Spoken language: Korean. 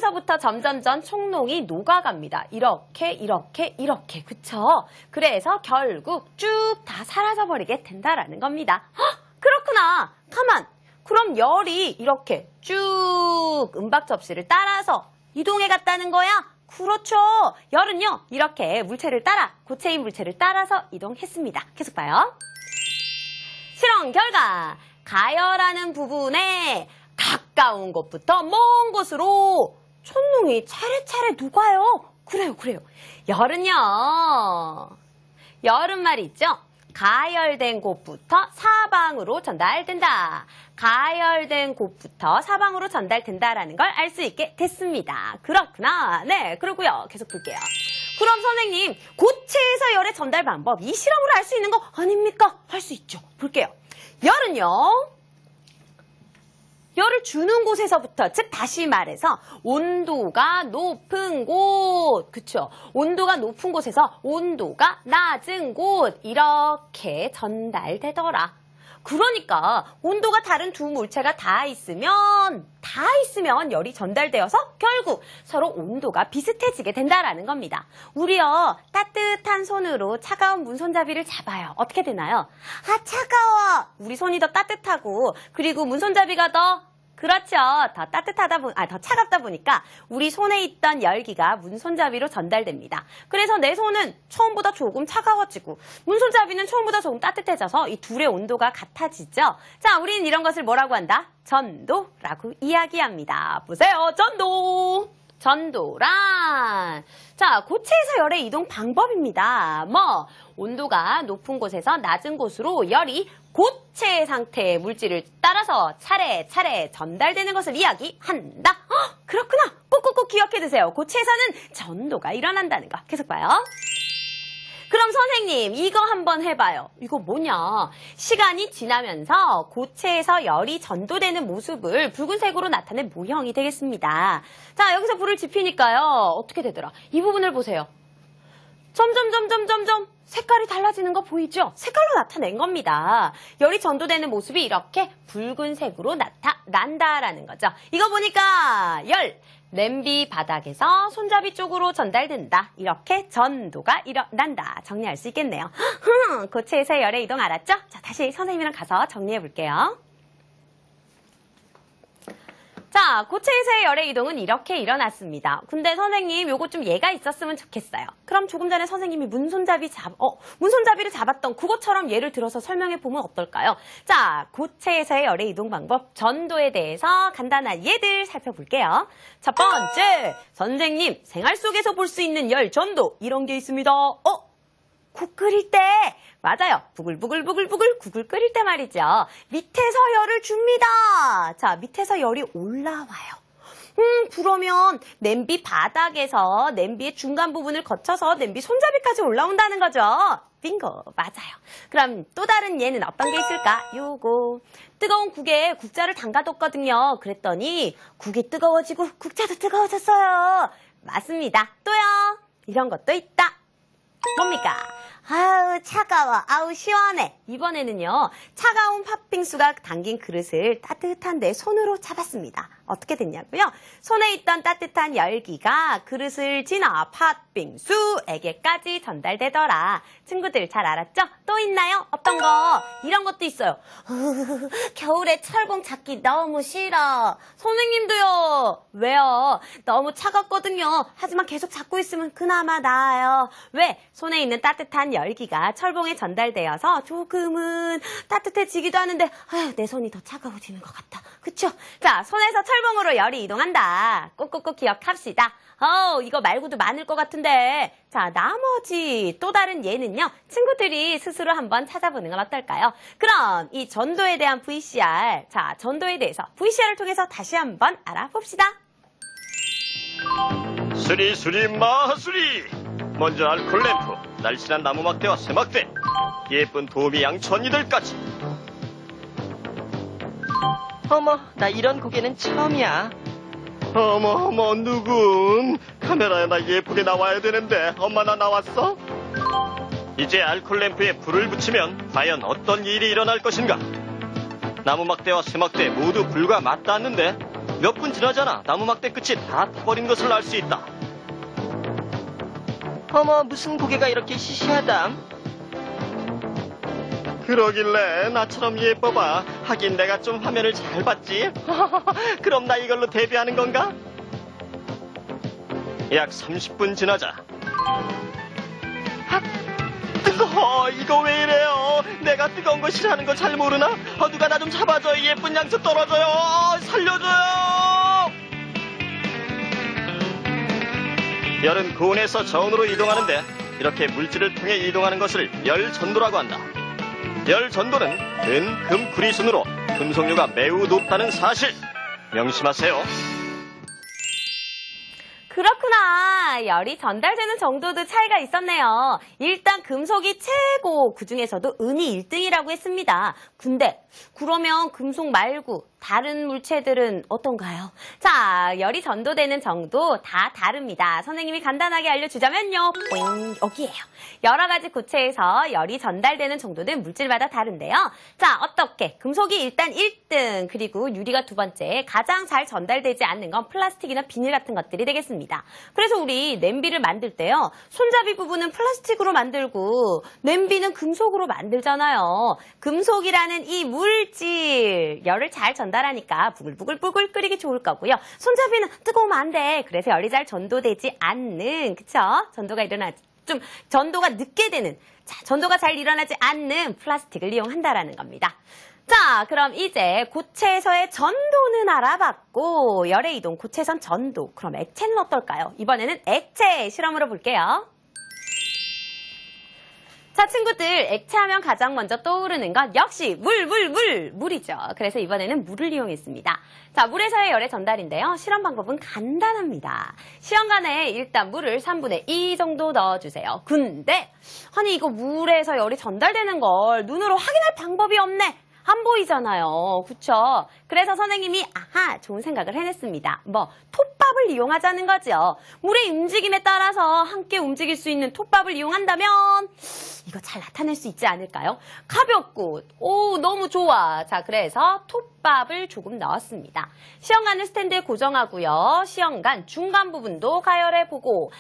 고체에서부터 점점점 총농이 녹아갑니다. 이렇게, 이렇게, 이렇게. 그쵸? 그래서 결국 쭉 다 사라져버리게 된다라는 겁니다. 헉, 그렇구나. 가만. 그럼 열이 이렇게 쭉 은박 접시를 따라서 이동해 갔다는 거야? 그렇죠. 열은요, 이렇게 물체를 따라, 고체인 물체를 따라서 이동했습니다. 계속 봐요. 실험 결과. 가열하는 부분에 가까운 곳부터 먼 곳으로 촛농이 차례차례 녹아요. 그래요. 열은 말이죠. 가열된 곳부터 사방으로 전달된다. 가열된 곳부터 사방으로 전달된다라는 걸 알 수 있게 됐습니다. 그렇구나. 네, 그러고요. 계속 볼게요. 그럼 선생님, 고체에서 열의 전달 방법, 이 실험으로 알 수 있는 거 아닙니까? 할 수 있죠. 볼게요. 열은요, 열을 주는 곳에서부터, 즉 다시 말해서 온도가 높은 곳, 그쵸? 온도가 높은 곳에서 온도가 낮은 곳, 이렇게 전달되더라. 그러니까 온도가 다른 두 물체가 다 있으면 열이 전달되어서 결국 서로 온도가 비슷해지게 된다라는 겁니다. 우리요, 따뜻한 손으로 차가운 문손잡이를 잡아요. 어떻게 되나요? 아, 차가워. 우리 손이 더 따뜻하고, 그리고 문손잡이가 더 그렇죠. 더 차갑다 보니까 우리 손에 있던 열기가 문손잡이로 전달됩니다. 그래서 내 손은 처음보다 조금 차가워지고 문손잡이는 처음보다 조금 따뜻해져서 이 둘의 온도가 같아지죠. 자, 우리는 이런 것을 뭐라고 한다? 전도라고 이야기합니다. 보세요. 전도란. 자, 고체에서 열의 이동 방법입니다. 온도가 높은 곳에서 낮은 곳으로 열이 고체 상태의 물질을 따라서 차례차례 전달되는 것을 이야기한다. 그렇구나. 꼭 기억해두세요. 고체에서는 전도가 일어난다는 거. 계속 봐요. 그럼 선생님, 이거 한번 해봐요. 이거 뭐냐? 시간이 지나면서 고체에서 열이 전도되는 모습을 붉은색으로 나타낸 모형이 되겠습니다. 자, 여기서 불을 지피니까요. 어떻게 되더라? 이 부분을 보세요. 점점 색깔이 달라지는 거 보이죠? 색깔로 나타낸 겁니다. 열이 전도되는 모습이 이렇게 붉은색으로 나타난다라는 거죠. 이거 보니까 열, 냄비 바닥에서 손잡이 쪽으로 전달된다. 이렇게 전도가 일어난다. 정리할 수 있겠네요. 고체에서 열의 이동 알았죠? 자, 다시 선생님이랑 가서 정리해 볼게요. 자, 고체에서의 열의 이동은 이렇게 일어났습니다. 근데 선생님, 요거 좀 예가 있었으면 좋겠어요. 그럼 조금 전에 선생님이 문손잡이를 잡았던 그것처럼 예를 들어서 설명해 보면 어떨까요? 자, 고체에서의 열의 이동 방법, 전도에 대해서 간단한 예들 살펴볼게요. 첫 번째, 선생님, 생활 속에서 볼 수 있는 열, 전도, 이런 게 있습니다. 국 끓일 때, 맞아요. 부글부글 국을 끓일 때 말이죠. 밑에서 열을 줍니다. 자, 밑에서 열이 올라와요. 그러면 냄비 바닥에서 냄비의 중간 부분을 거쳐서 냄비 손잡이까지 올라온다는 거죠. 빙고, 맞아요. 그럼 또 다른 예는 어떤 게 있을까? 요거. 뜨거운 국에 국자를 담가뒀거든요. 그랬더니 국이 뜨거워지고 국자도 뜨거워졌어요. 맞습니다. 또요. 이런 것도 있다. 뭡니까? 아우, 차가워. 아우, 시원해. 이번에는요, 차가운 팥빙수가 담긴 그릇을 따뜻한 내 손으로 잡았습니다. 어떻게 됐냐고요? 손에 있던 따뜻한 열기가 그릇을 지나 팥빙수에게까지 전달되더라. 친구들 잘 알았죠? 또 있나요? 어떤 거? 이런 것도 있어요. 겨울에 철봉 잡기 너무 싫어. 선생님도요. 왜요? 너무 차갑거든요. 하지만 계속 잡고 있으면 그나마 나아요. 왜? 손에 있는 따뜻한 열기가 철봉에 전달되어서 조금은 따뜻해지기도 하는데 내 손이 더 차가워지는 것 같다. 그쵸? 자, 손에서 철봉으로 열이 이동한다. 꼭꼭꼭 기억합시다. 이거 말고도 많을 것 같은데. 자, 나머지 또 다른 예는요. 친구들이 스스로 한번 찾아보는 건 어떨까요? 그럼 이 전도에 대한 VCR, 자, 전도에 대해서 VCR을 통해서 다시 한번 알아봅시다. 수리 마수리. 먼저 알콜 램프, 날씬한 나무 막대와 쇠막대, 예쁜 도미 양천이들까지. 어머, 나 이런 고개는 처음이야. 어머, 누군? 카메라에 나 예쁘게 나와야 되는데 엄마 나 나왔어? 이제 알콜 램프에 불을 붙이면 과연 어떤 일이 일어날 것인가? 나무 막대와 쇠막대 모두 불과 맞닿았는데 몇 분 지나잖아. 나무 막대 끝이 다 타버린 것을 알 수 있다. 어머, 무슨 고개가 이렇게 시시하담? 그러길래 나처럼 예뻐봐. 하긴 내가 좀 화면을 잘 봤지. 그럼 나 이걸로 데뷔하는 건가? 약 30분 지나자. 뜨거워. 이거 왜 이래요? 내가 뜨거운 거 싫어하는 거 잘 모르나? 누가 나 좀 잡아줘. 예쁜 양초 떨어져요. 살려줘요. 열은 고온에서 저온으로 이동하는데 이렇게 물질을 통해 이동하는 것을 열전도라고 한다. 열전도는 은, 금, 구리 순으로 금속류가 매우 높다는 사실 명심하세요. 그렇구나. 열이 전달되는 정도도 차이가 있었네요. 일단 금속이 최고, 그중에서도 은이 1등이라고 했습니다. 근데 그러면 금속 말고 다른 물체들은 어떤가요? 자, 열이 전도되는 정도 다 다릅니다. 선생님이 간단하게 알려주자면요. 여기에요. 여러 가지 구체에서 열이 전달되는 정도는 물질마다 다른데요. 자, 어떻게? 금속이 일단 1등, 그리고 유리가 두 번째, 가장 잘 전달되지 않는 건 플라스틱이나 비닐 같은 것들이 되겠습니다. 그래서 우리 냄비를 만들 때요. 손잡이 부분은 플라스틱으로 만들고 냄비는 금속으로 만들잖아요. 금속이라는 이 물질, 열을 잘 전달하니까 부글부글 끓이기 좋을 거고요. 손잡이는 뜨거우면 안 돼. 그래서 열이 잘 전도되지 않는, 그쵸? 전도가 늦게 되는, 자, 전도가 잘 일어나지 않는 플라스틱을 이용한다라는 겁니다. 자, 그럼 이제 고체에서의 전도는 알아봤고, 열의 이동, 고체선 전도. 그럼 액체는 어떨까요? 이번에는 액체 실험으로 볼게요. 자, 친구들, 액체하면 가장 먼저 떠오르는 건 역시 물이죠. 그래서 이번에는 물을 이용했습니다. 자, 물에서의 열의 전달인데요. 실험 방법은 간단합니다. 시험관에 일단 물을 3분의 2 정도 넣어주세요. 근데, 아니, 이거 물에서 열이 전달되는 걸 눈으로 확인할 방법이 없네. 안 보이잖아요. 그쵸? 그래서 선생님이 좋은 생각을 해냈습니다. 톱밥을 이용하자는 거죠. 물의 움직임에 따라서 함께 움직일 수 있는 톱밥을 이용한다면 이거 잘 나타낼 수 있지 않을까요? 가볍고 너무 좋아. 자, 그래서 톱밥을 조금 넣었습니다. 시험관을 스탠드에 고정하고요. 시험관 중간 부분도 가열해보고